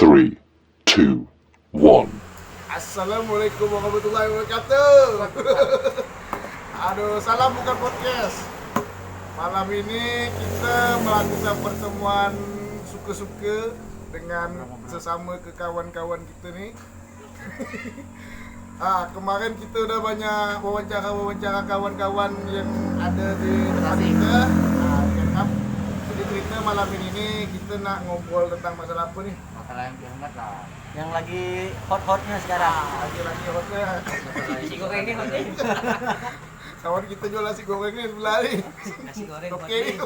3, 2, 1. Assalamualaikum warahmatullahi wabarakatuh. Aduh, salam bukan podcast. Malam ini kita melakukan pertemuan suka-suka dengan sesama kawan-kawan kita nih. Kemarin kita udah banyak wawancara kawan-kawan yang ada di tempat kita. Jadi cerita malam ini nih kita nak ngobrol tentang masalah apa nih? Masalah yang hangat lah. Yang lagi hot-hotnya sekarang. Lagi hotnya. Nasi goreng ini hot nih. Kawan kita jual nasi goreng nih sebelah nih. Nasi goreng hot Oke. nih.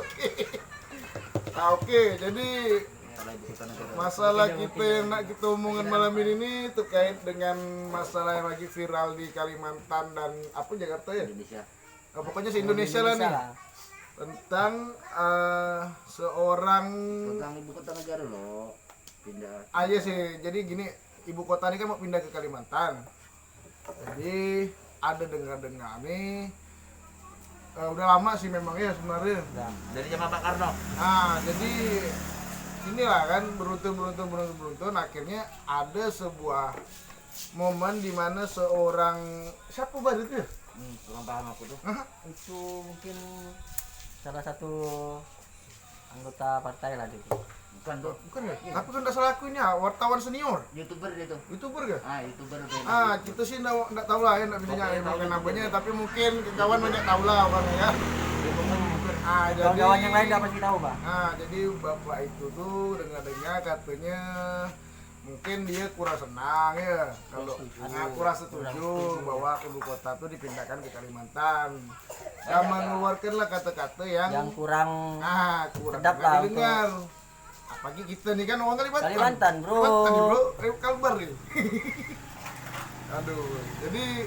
Oke, jadi masalah kita yang nak kita omongin malam ini nih terkait dengan masalah yang lagi viral di Kalimantan dan apa Jakarta ya? Indonesia. Pokoknya se-Indonesia lah nih. Tentang seorang Tentang ibu kota negara loh. Pindah. aja sih. Jadi gini, ibu kota ini kan mau pindah ke Kalimantan. Jadi ada dengar-dengar nih. Udah lama sih memang ya sebenarnya. Dari zaman Pak Karno. Jadi inilah kan beruntun akhirnya ada sebuah momen di mana seorang siapa baru itu? Kurang paham aku tuh. Itu mungkin salah satu anggota partai lah itu. Bukan tuh. Bukan ya? Tapi kan salah aku ini wartawan senior. YouTuber dia tuh. YouTuber gak? YouTuber tuh. Kita sih enggak tahu lah ya, enggak bisa nyari namanya, tapi mungkin kawan banyak tahu lah orangnya ya. Jadi Kawan-kawan yang lain enggak pasti tahu, Pak. Jadi bapak itu tuh dengar-dengar katanya mungkin dia kurang senang ya kalau kurang setuju bahwa ibu kota tuh dipindahkan ke Kalimantan. Dan mengeluarkanlah kata-kata yang kurang kurang sedap lah didengar. Apalagi kita nih kan orang Kalimantan, bro. Kalimantan nih, bro. Kalbar nih. Aduh, jadi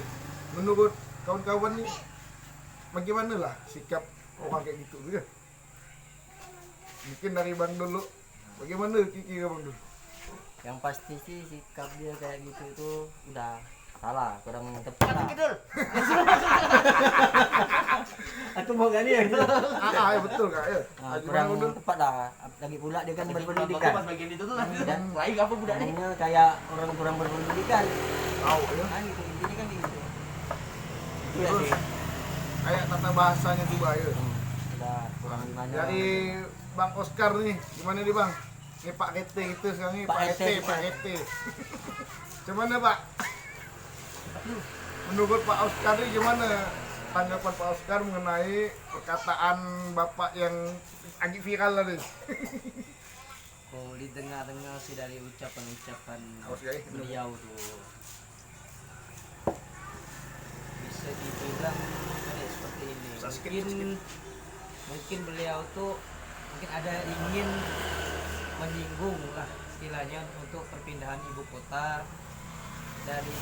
menurut kawan-kawan nih bagaimana lah sikap orang kayak gitu ya? Mungkin dari Bang dulu. Bagaimana kira Bang dulu? Yang pasti sih sikap dia kayak gitu itu udah salah, kurang tepat lah. Aku mau gak nih ya? Ya betul Kak ya. Kurang tepat lah. Lagi pula dia kan berpendidikan. Pas bagian itu tuh lah. Dan Lain apa budak nih? ngomongnya kayak orang kurang berpendidikan. Tahu ya. Gitu, intinya kan gitu. Iya Terus sih. kayak tata bahasanya juga ya. Udah kurang gimana. Dari Bang Oscar nih, gimana nih Bang? Ini Pak Ete gitu sekarang nih, Pak Pak Ete. Ete. Gimana Pak? Menurut Pak Oscar nih gimana tanggapan Pak Oscar mengenai perkataan Bapak yang lagi viral tadi? Oh, didengar-dengar sih dari ucapan-ucapan Oscar, beliau tuh bisa dibilang ada seperti ini. Mungkin beliau tuh mungkin ada ingin menyinggung lah istilahnya untuk perpindahan ibu kota dari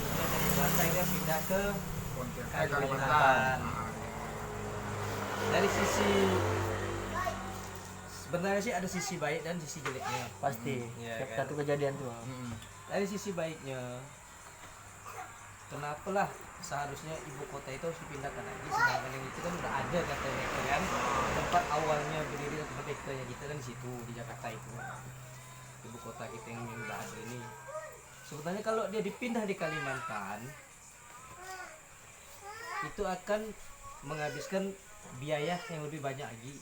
Jakarta ini pindah ke Kalimantan. Dari sisi sebenarnya sih ada sisi baik dan sisi jeleknya. Pasti. Iya, Setiap kan? satu kejadian tuh. Dari sisi baiknya, kenapalah seharusnya ibu kota itu harus dipindahkan lagi, sedangkan yang itu kan udah ada katanya kan tempat awalnya berdiri tempat bekerja kita kan di situ di Jakarta itu ibu kota kita yang udah ada ini. Sebenarnya kalau dia dipindah di Kalimantan itu akan menghabiskan biaya yang lebih banyak lagi,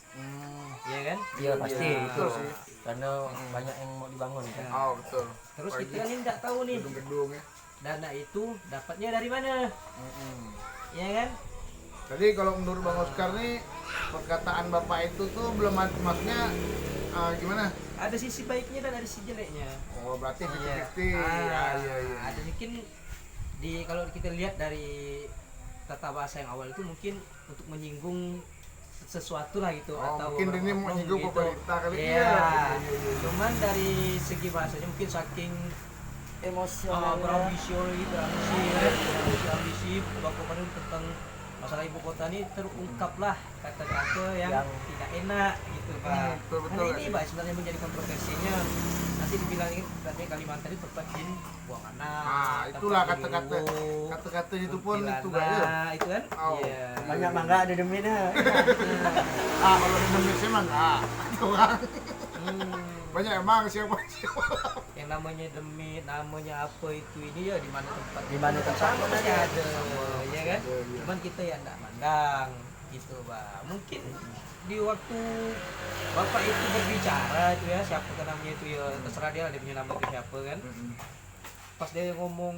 ya kan? Iya pasti Iya. itu sih. Karena banyak yang mau dibangun kan. Oh betul. Terus kita kan ini nggak tahu nih Gedung-gedung ya. dana itu dapatnya dari mana, ya kan? Jadi kalau menurut Bang Oscar nih perkataan Bapak itu tuh belum maksudnya gimana? Ada sisi baiknya dan ada sisi jeleknya. Oh berarti Iya. 50-50. Iya. Ada mungkin kalau kita lihat dari tata bahasa yang awal itu mungkin untuk menyinggung sesuatu lah gitu, atau mungkin ini oknum menyinggung gitu. pemerintah kali Iya. ya. Cuman dari segi bahasanya mungkin saking Emosional. berambisi gitu, ambisi baku tentang masalah ibu kota ini terungkaplah kata-kata yang tidak enak gitu Pak. Betul, Nah ini betul. Pak sebenarnya menjadi kontroversinya. Nanti dibilangin katanya Kalimantan itu tempat buang anak. Itulah tempat kata-kata. demo, Kata-kata itu pun itu kuntilanak, gak ya. itu kan? Oh. Iya. Banyak mangga ada demennya. Kalau di Indonesia mah enggak. Itu kan. banyak emang siapa. Yang namanya demit, namanya apa itu ini ya di mana tempat. Di mana tempat sama pasti ada, ya kan? Ada, iya. Cuman kita ya enggak mandang gitu, Bang. Mungkin di waktu Bapak itu berbicara itu ya, siapa kan namanya itu ya, terserah dia punya nama itu siapa kan. Pas dia ngomong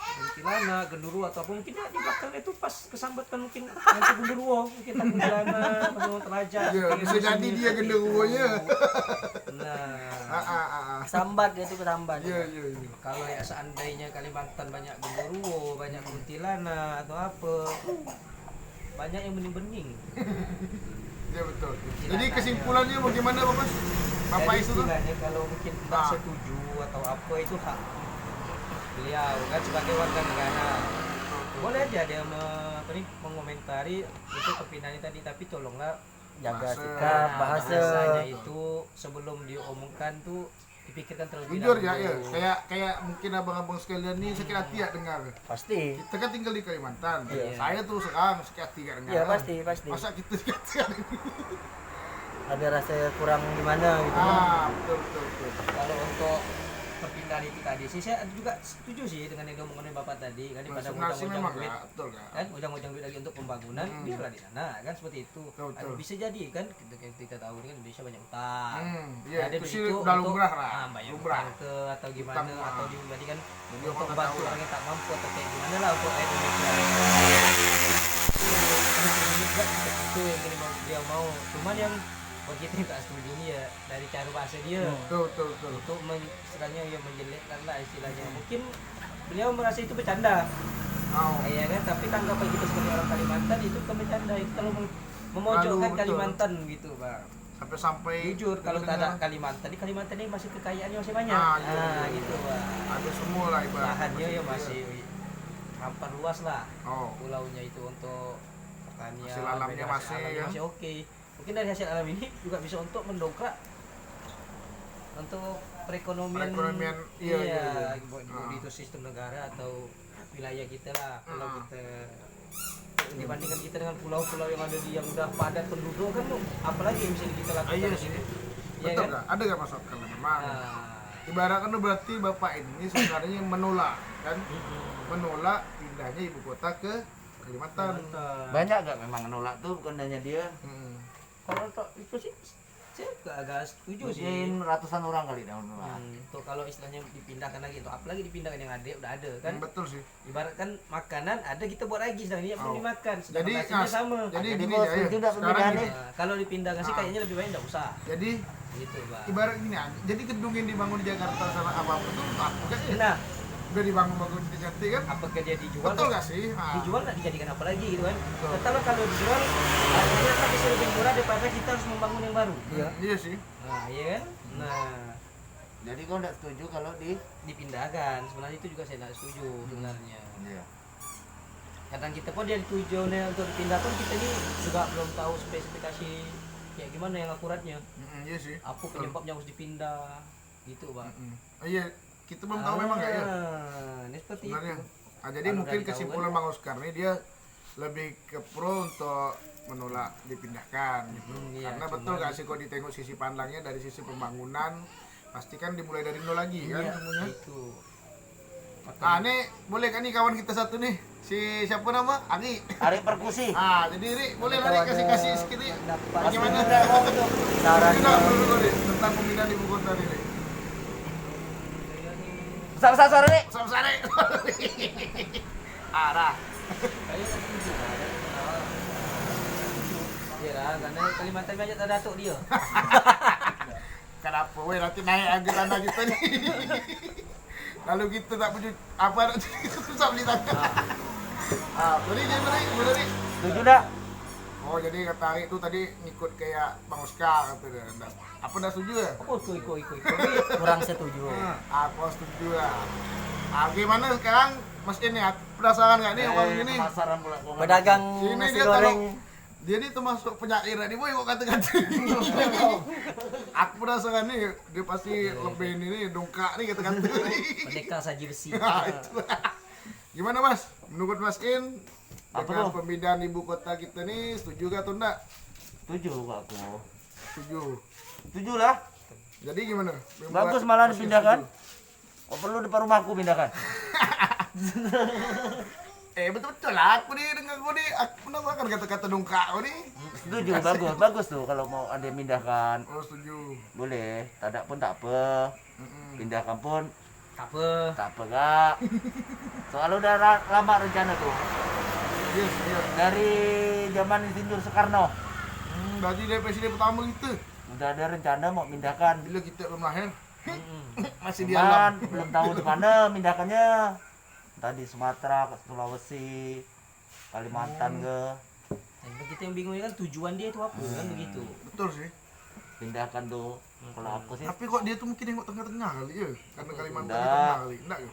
kuntilanak, genderuwo atau apa mungkin ya di belakang itu pas kesambatkan mungkin yang genderuwo, mungkin tak kuntilanak, atau teraja. Iya, bisa jadi dia genderuwonya. Nah, Sambat dia tuh kesambat. Iya, iya, iya. kalau ya seandainya Kalimantan banyak genderuwo, banyak kuntilanak atau apa, banyak yang bening-bening. Iya betul. Jadi kesimpulannya bagaimana Mas? Bapak Jadi itu tuh? istilahnya kalau mungkin tidak setuju atau apa itu hak beliau kan sebagai warga negara. Boleh aja dia mengomentari itu perpindahan tadi, tapi tolonglah Jaga Bahasa. sikap, bahasa. bahasanya itu sebelum diomongkan tuh dipikirkan terlebih Jujur ya, dahulu. ya. Kayak mungkin abang-abang sekalian nih sakit hati ya dengar. Pasti. Kita kan tinggal di Kalimantan. Iya. Saya tuh sekarang sakit hati gak dengar. Iya pasti. Masa kita sakit hati gak dengar? Ada rasa kurang gimana gitu. Betul. Kalau untuk perpindahan itu tadi sih saya juga setuju sih dengan yang diomongin Bapak tadi kan, daripada Sebenarnya sih ujang-ujang memang duit gak, betul gak? kan ujang-ujang duit lagi untuk pembangunan, biarlah di sana kan seperti itu. Betul. Bisa jadi kan kita tahu ini kan Indonesia banyak utang. Iya, Ada itu duit sih itu udah untuk, lumrah lah. bayar Lumrah. utang ke atau gimana Utang, atau dibandingkan Jadi untuk orang bantu tahu lah. orang yang tak mampu atau kayak gimana lah untuk rakyat Indonesia. Itu yang ini dia mau. Cuman yang buat kita yang tak setuju ini ya dari cara bahasa dia. Betul. Untuk istilahnya ya menjelekkan lah istilahnya. Mungkin beliau merasa itu bercanda. Oh. Iya kan, tapi tanggapan kita sebagai orang Kalimantan itu bukan bercanda, itu kalau memojokkan Betul. Kalimantan gitu, Bang. Sampai Jujur kalau tak ada dengar. Kalimantan, di Kalimantan ini masih kekayaannya masih banyak. Iya. Gitu, Bang. Ada semua lah ibaratnya. Lahannya ya masih hampir luas lah. Oh. Pulaunya itu untuk pertanian, Hasil alamnya hasil masih, alamnya ya. masih oke. Mungkin dari hasil alam ini juga bisa untuk mendongkrak untuk perekonomian, iya. buat itu sistem negara atau wilayah kita lah. Kalau kita dibandingkan kita dengan pulau-pulau yang ada di yang udah padat penduduk kan, apalagi yang bisa kita lakukan Iya di sih. sini. Iya Betul kan? nggak? Ada nggak masuk akal memang? Nah, Ibaratkan berarti bapak ini sebenarnya menolak kan? Menolak pindahnya ibu kota ke Kalimantan. Banyak gak memang nolak tuh, bukan hanya dia. kalau untuk itu sih saya agak setuju sih. Mungkin ratusan orang kali dah nolak. Untuk kalau istilahnya dipindahkan lagi, untuk apalagi dipindahkan yang ada udah ada kan. Betul sih. Ibaratkan makanan ada kita buat lagi sedang ini belum dimakan, sedangkan Jadi, nasinya sama. Jadi Jadi gini bos, ya. itu udah Sekarang pemindahan gini. nih. Nah, kalau dipindahkan sih kayaknya lebih baik enggak usah. Jadi Gitu, Bang. ibarat gini ya. Jadi gedung yang dibangun di Jakarta sama apa itu aku kan ya. Nah, Udah dibangun bagus cantik kan? apakah dia dijual? Betul nggak sih? Dijual nggak dijadikan apa lagi gitu kan? Tetap kalau dijual harganya kan bisa lebih murah daripada kita harus membangun yang baru. Iya sih. Nah, iya kan? Nah, Jadi kau nggak setuju kalau dipindahkan. Sebenarnya itu juga saya tidak setuju sebenarnya. Iya. Kadang kita pun dia tujuannya untuk dipindahkan, kita ini juga belum tahu spesifikasi kayak gimana yang akuratnya. Iya sih. Apa penyebabnya harus dipindah gitu, Bang. Iya, kita belum tahu memang nggak ya. Ini seperti Sebenarnya. itu. Jadi Kalau mungkin udah ditahu kesimpulan kan. Bang Oscar ini dia lebih ke pro untuk menolak dipindahkan gitu. Iya, Karena cuman- betul gak sih kalau ditengok sisi pandangnya dari sisi pembangunan pasti kan dimulai dari nol lagi kan Iya, semuanya. itu. Nah ini boleh kan nih kawan kita satu nih, si siapa nama? Ari. Ari perkusi. Jadi Ri boleh lah Ri kasih sedikit Ri. Bagaimana? Saran Kita dulu Ri tentang pemindahan ibu kota ini. Ri. Besar-besar suara nih. Besar-besar Ri. Arah. Kayak setuju, Bang. Iya lah, karena Kalimantan banyak tak datuk dia. Kenapa weh nanti naik harga tanah kita nih. Lalu kita tak punya apa nak kita susah beli tanah. Bener. Setuju dah. Oh jadi kata Ari itu tadi ngikut kayak Bang Oscar kata dia. Apa dah setuju ya? Oh, ikut. kurang setuju. Aku setuju lah. Gimana sekarang Mas ini penasaran nggak nih orang ini? Pemasaran pula. Pedagang Ini nasi dia goreng. Dia ini termasuk penyair nih boy kok kata-kata. Aku penasaran nih dia pasti lebih ini dongkak nih kata-kata. Merdeka saji besi. Nah, itu. Gimana Mas? Menurut Mas In Apa dengan tuh? pemindahan ibu kota kita nih setuju gak atau enggak? Setuju kok aku. Setuju. Setuju lah. Jadi gimana? Bagus malah dipindahkan. Kok perlu depan rumahku pindahkan? Betul-betul lah aku nih dengan gue nih, aku menambahkan kata-kata dongkak gue nih. Setuju, bagus tuh kalau mau ada yang pindahkan. Oh setuju. Boleh, tak pun tak apa. Pindahkan pun Apa? tak apa kak. Soalnya udah lama rencana tuh. Iya. Dari zaman Insinyur Soekarno. Berarti dari presiden pertama kita. Udah ada rencana mau pindahkan. Bila kita belum lahir, masih di Cuman alam. belum tahu di mana pindahkannya. Tadi Sumatera, ke Sulawesi, Kalimantan ke. Nah, kita yang bingung kan tujuan dia itu apa kan begitu. Betul sih. Pindahkan tuh. Kalau aku sih Tapi kok dia tuh mungkin nengok tengah-tengah kali ya? Karena Kalimantan di Enggak. tengah kali. Enggak ya?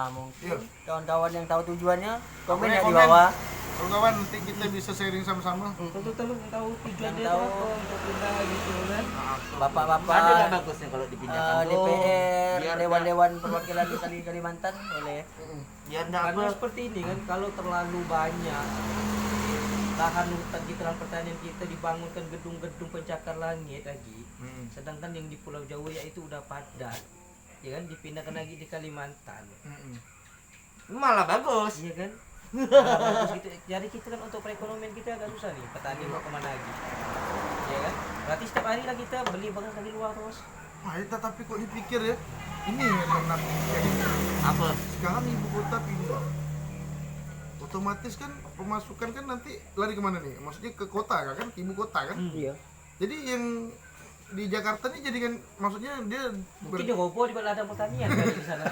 Mungkin Iya. kawan-kawan yang tahu tujuannya komen Boleh ya di komen. bawah. Kawan-kawan nanti kita bisa sharing sama-sama. Betul-betul yang tahu tujuan Yang dia itu tahu. apa untuk pindah gitu kan. ada Bapak-bapak nggak bagusnya kalau dipindahkan tuh. DPR, Biar dewan-dewan perwakilan di Kalimantan boleh. biar nggak Karena apa. seperti ini kan kalau terlalu banyak lahan hutan kita, lahan pertanian kita dibangunkan gedung-gedung pencakar langit lagi. Sedangkan yang di Pulau Jawa ya itu udah padat. Ya kan dipindahkan lagi di Kalimantan. Malah bagus. Iya kan? Nah, bagus gitu. Jadi kita kan untuk perekonomian kita agak susah nih. Petani mau kemana lagi? Iya kan? Berarti setiap hari lah kita beli beras dari luar terus. Wah, tapi kok dipikir ya, ini yang menarik kayak gini. Apa? Sekarang ibu kota pindah, otomatis kan pemasukan kan nanti lari kemana nih? Maksudnya ke kota kan, ke ibu kota kan? Iya. Jadi yang di Jakarta nih jadi kan, maksudnya dia Mungkin dia roboh di ladang pertanian kali di sana.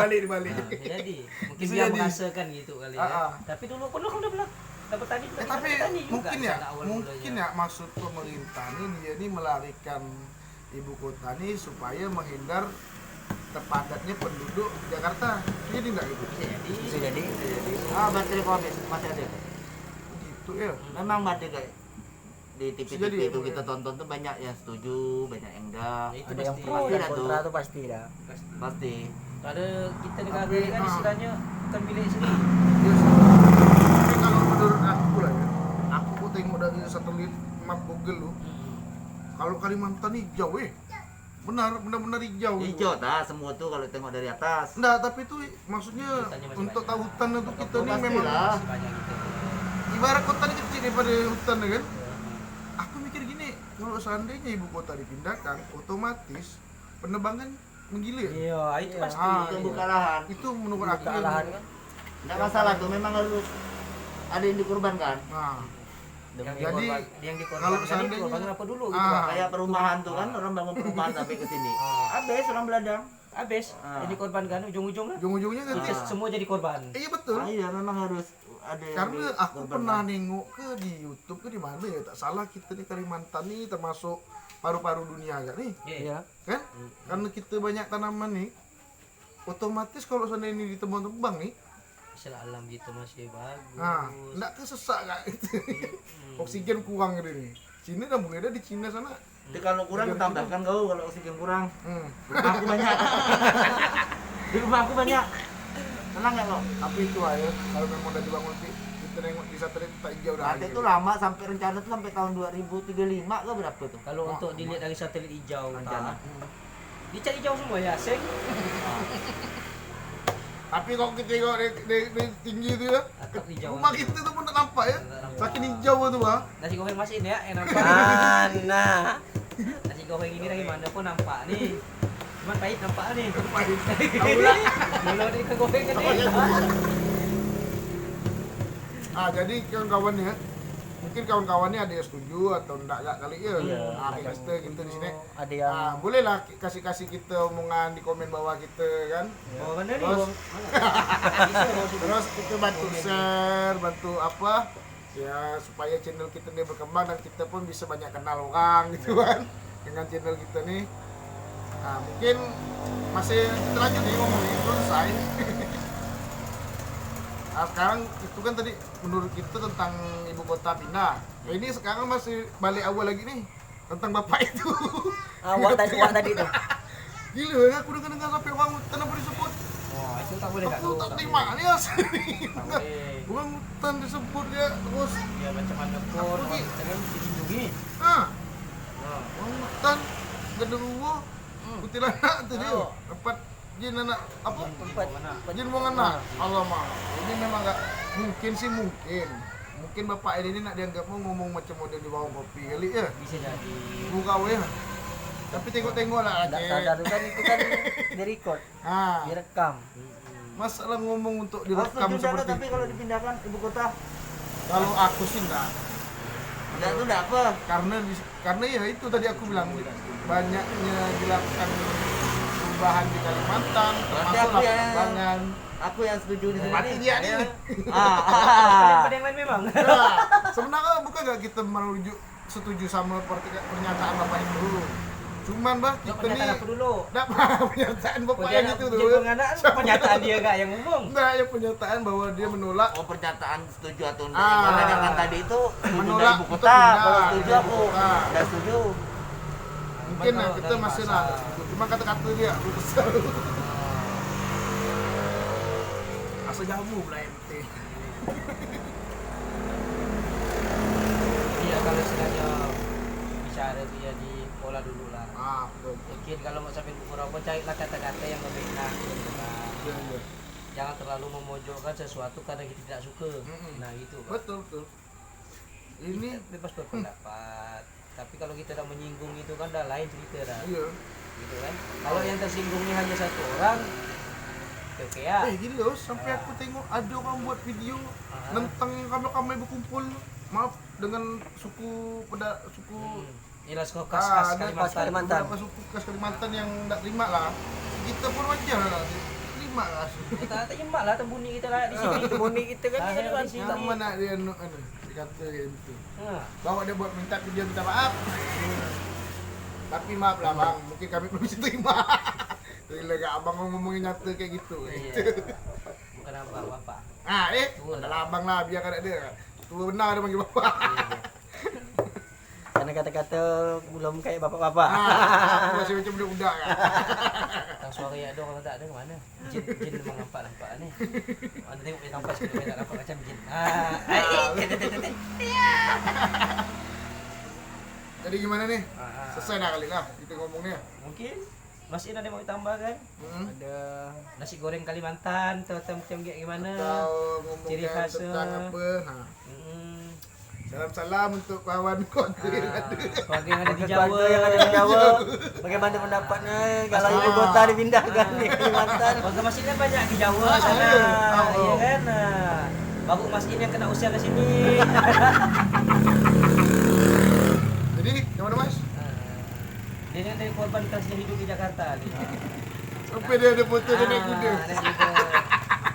dibalik. Nah, jadi mungkin Bisa dia jadi. merasakan gitu kali ya. Ah. Tapi dulu pun udah bilang dapat tani juga. Tapi petani juga mungkin ya, sana awal mungkin mulanya. ya maksud pemerintah ini dia ini melarikan ibu kota ini supaya menghindar terpadatnya penduduk Jakarta. Jadi enggak gitu? Bisa jadi. Bisa jadi. Baterai kok habis masih ada. Gitu ya. Memang baterai kayak di Jadi, TV-TV itu ya. kita tonton tuh banyak yang setuju, banyak yang enggak. Ya, itu Ada yang pasti. pro, Pasti yang ada kontra tuh. tuh pasti dah. Pasti. Ada kita negara Tapi, kan istilahnya bukan milik sendiri. Yes. Tapi kalau menurut aku lah ya, aku tengok dari satelit map Google lu, kalau Kalimantan hijau benar-benar hijau. Hijau tak semua tuh kalau tengok dari atas. Enggak, tapi itu maksudnya Hutannya masih untuk banyak. tahu hutan untuk kita nih Pasti memang lah. Masih banyak gitu. ibarat kota ini kecil daripada hutan ya kan. Aku mikir gini, kalau seandainya ibu kota dipindahkan, otomatis penerbangan menggila. Iya, itu pasti. Itu buka lahan. Itu menurut aku. Buka lahan kan. Enggak masalah tuh, memang harus ada yang dikorbankan. Nah, Yang Jadi, yang kalau dikorbankan seandainya- itu korbankan apa dulu gitu. Ah. Pak? Kayak perumahan tuh kan, orang bangun perumahan sampai ke sini. Habis orang beladang. Habis Ah. yang dikorbankan ujung-ujungnya ujung-ujungnya nanti. kita semua jadi korban. Iya betul. Iya, memang harus ada yang Karena aku dikorbankan. pernah nengok ke di YouTube ke di mana ya, tak salah kita di Kalimantan nih termasuk paru-paru dunia kan nih, Iya. kan? Karena kita banyak tanaman nih, otomatis kalau seandainya ini ditebang-tebang nih, Istilah alam gitu masih bagus. nah, enggak kesesak kak itu. Oksigen kurang gitu nih. Cina udah mulai ada di Cina sana. Jadi kalau kurang tambahkan kau kalau oksigen kurang. Hmm. Rumah aku banyak. Di rumah aku banyak. Tenang nggak kok? Tapi itu aja kalau memang udah dibangun kita nengok di satelit tak hijau udah Nanti itu lama sampai rencana tuh sampai tahun 2035 ke berapa tuh? Kalau untuk dilihat dari satelit hijau Rencana. dicari hijau semua ya, Seng. Tapi kalau kita tengok di tinggi itu ya, Atap hijau. rumah kita tuh pun tak nampak ya. Saking hijau tuh bang. Nasi goreng masih ini ya, yang nampak. Mana? Nasi goreng ini dari mana pun nampak nih. Cuman pahit nampak nih. Tahu lah. Kalau dari kegoreng kan nih. Jadi kawan-kawan ya, mungkin kawan-kawannya ada yang setuju atau enggak kali ya. Iya, Investor kita di sini. Ada yang Bolehlah kasih kita omongan di komen bawah kita kan. Oh, mana nih? Terus, Terus terus kita bantu share, bantu apa? Ya supaya channel kita ini berkembang dan kita pun bisa banyak kenal orang gitu kan dengan channel kita nih. Nah mungkin masih kita lanjut nih ngomongin belum selesai. Nah, sekarang itu kan tadi menurut kita tentang ibu kota pindah. Nah, ini sekarang masih balik awal lagi nih tentang bapak itu. awak tadi tuh. Gila ya, aku dengar sampai orang hutan apa disebut. Oh, itu tak boleh tak Aku tahu. tak terima nih asli. Tak boleh. Orang hutan disebut ya terus. Ya macam mana pun Apa ni? kita kan dilindungi. Ah, orang hutan genderuwo kuntilanak tuh dia tempat jin anak apa tempat jin buang anak alamak ini memang nggak mungkin sih mungkin bapak ini nak dianggap mau ngomong macam model di bawah kopi kali ya bisa jadi. buka ya tapi tengok lah Tidak sadar kan itu kan direkod, ah direkam. masalah ngomong untuk Aku direkam setuju enggak seperti tapi itu. kalau dipindahkan ibu kota Kalau aku sih enggak enggak itu enggak apa. karena ya itu tadi aku bilang banyaknya dilakukan perubahan di Kalimantan Berarti termasuk aku ya. perkembangan Aku yang setuju di sini. mati dia nih. Pada yang lain memang. Nah, sebenarnya bukan nggak kita merujuk setuju sama pernyataan bapak itu. Cuman bah Jawab kita pernyataan nih aku dulu. enggak pernyataan bapak Pernyataan itu aku dulu. jadi penganak, pernyataan dia gak yang ngomong. Enggak, ya pernyataan bahwa dia menolak Oh pernyataan setuju atau enggak? Ah. Karena jangan tadi itu Menolak ibu untuk kota. pindah Kalau setuju ibu aku kota. enggak setuju. mungkin Cuman lah kalau kita dari masih bahasa- lah cuma kata-kata dia aku kesel asal jamu pula ente Iya kalau istilahnya bicara itu ya di pola dulu lah. betul Mungkin kalau mau sampai kurang pun carilah kata-kata yang membina gitu kan. iya iya Jangan terlalu memojokkan sesuatu karena kita tidak suka. Mm-mm. Nah gitu. Pak. betul betul ini Kita bebas berpendapat. Tapi kalau kita udah menyinggung itu kan udah lain cerita dah. iya Gitu kan. Kalau yang tersinggungnya hanya satu orang, oke ya. gini loh sampai aku tengok ada orang buat video tentang kami berkumpul maaf dengan suku Inilah suku khas-khas ada Kalimantan. beberapa suku khas Kalimantan yang tidak terima lah kita pun wajar lah terima lah Kita terima lah tembuni kita lah di sini. Tembuni kita kan Lahir dia di sini. sama nak dia dikata gitu Nah, bawa dia buat minta video minta maaf tapi maaf lah bang mungkin kami belum bisa terima Gila gak abang ngomongin nyata kayak gitu iya. Bukan apa-apa. tua adalah abang lah biar ada dia tua benar dia panggil bapak Karena kata-kata belum kayak bapak-bapak. aku masih macam budak-budak kan Tang suara ya dong kalau tak ada kemana? Jin memang nampak ni. Ada tengok dia tampak sikit dia tak nampak macam jin. jadi gimana nih selesai dah kali lah kita ngomongnya Mungkin masih ada yang mau ditambahkan? Ada Nasi goreng Kalimantan atau macam kayak gimana? atau Ciri ngomongkan khasnya. tentang apa Mm-mm. salam-salam untuk kawan konten Keluarga yang ada di bagi Jawa. keluarga yang ada di Jawa. Bagaimana pendapatnya kalau ibu kota dipindahkan di Kalimantan? Keluarga Mas In kan banyak di Jawa sana. Iya kan? Nah, baru Mas In yang kena usir ke sini. jadi gimana mas Dia yang dari korban kasih hidup di Jakarta. sampai dia ada foto dia naik kuda Ada juga.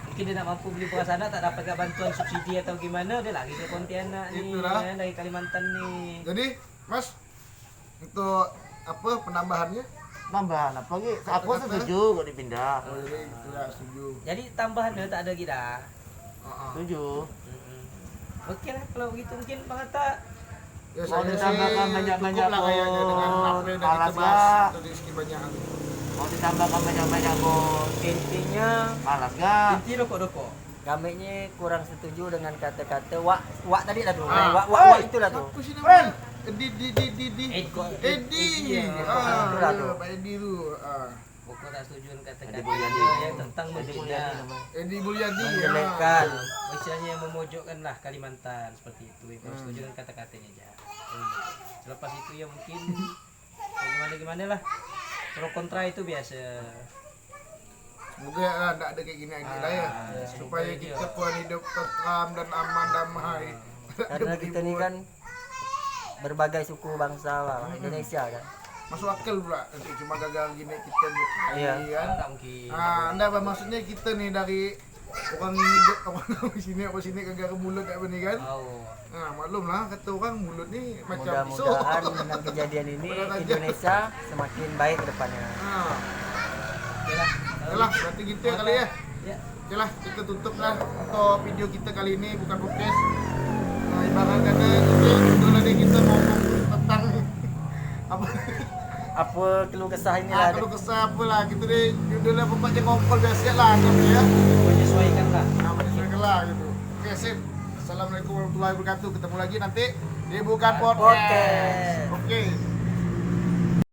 Mungkin dia nak mampu beli buah sana tak dapat bantuan subsidi atau gimana dia lagi ke Pontianak ni Itulah. ya, dari Kalimantan ni. jadi mas untuk apa penambahannya Tambahan apa lagi? Aku setuju kok dipindah. jadi itulah setuju Jadi tambahan dia tak ada kita. Setuju. Okey lah kalau begitu mungkin Bang Atta ya Mau saya sih ditambahkan banyak-banyak cukup lah kayaknya dengan pun apa yang dah malas kita bahas gak? tadi segi banyak Mau ditambahkan banyak-banyak kok Intinya malas gak? inti rokok-rokok. kami kurang setuju dengan kata-kata wak tadi lah tuh. Ah. Wak itulah tuh. apa sih namanya di Edi Edi. iya Itulah tuh. Pak Edi tu Pokok tak setuju dengan kata-kata Edi Mulyadi. yang tentang menghina. Edi Mulyadi Menjelekkan. Istilahnya yang memojokkan lah Kalimantan seperti itu. Kalau setuju dengan kata-katanya aja. Selepas itu ya mungkin gimana lah. Pro kontra itu biasa. semoga lah tak ada kayak gini lagi lah ya supaya semoga kita pun hidup tentram dan aman damai Karena kita ni kan berbagai suku bangsa lah, Indonesia kan. masuk akal pula nanti cuma gagal gini kita Iya. kan Tak mungkin. anda apa maksudnya kita nih dari orang ini orang sini kagak ke mulut kayak begini kan Oh. maklum lah kata orang mulut nih macam pisau Mudah-mudahan dengan kejadian ini Indonesia semakin baik ke depannya. Oke lah. Yalah, berarti gitu ya kali ya. Ya. Oke lah, kita tutup lah untuk video kita kali ini bukan podcast. Ibarat kata kita judul tadi kita ngomong tentang apa? Apa keluh kesah ini lah. Kalau kesah apa lah gitu deh. Judulnya pokoknya ngompol biasa lah kami ya. Menyesuaikan lah. Menyesuaikan lah gitu. Oke, sip. Assalamualaikum warahmatullahi wabarakatuh. Ketemu lagi nanti di Bukan Podcast. Podcast. Oke.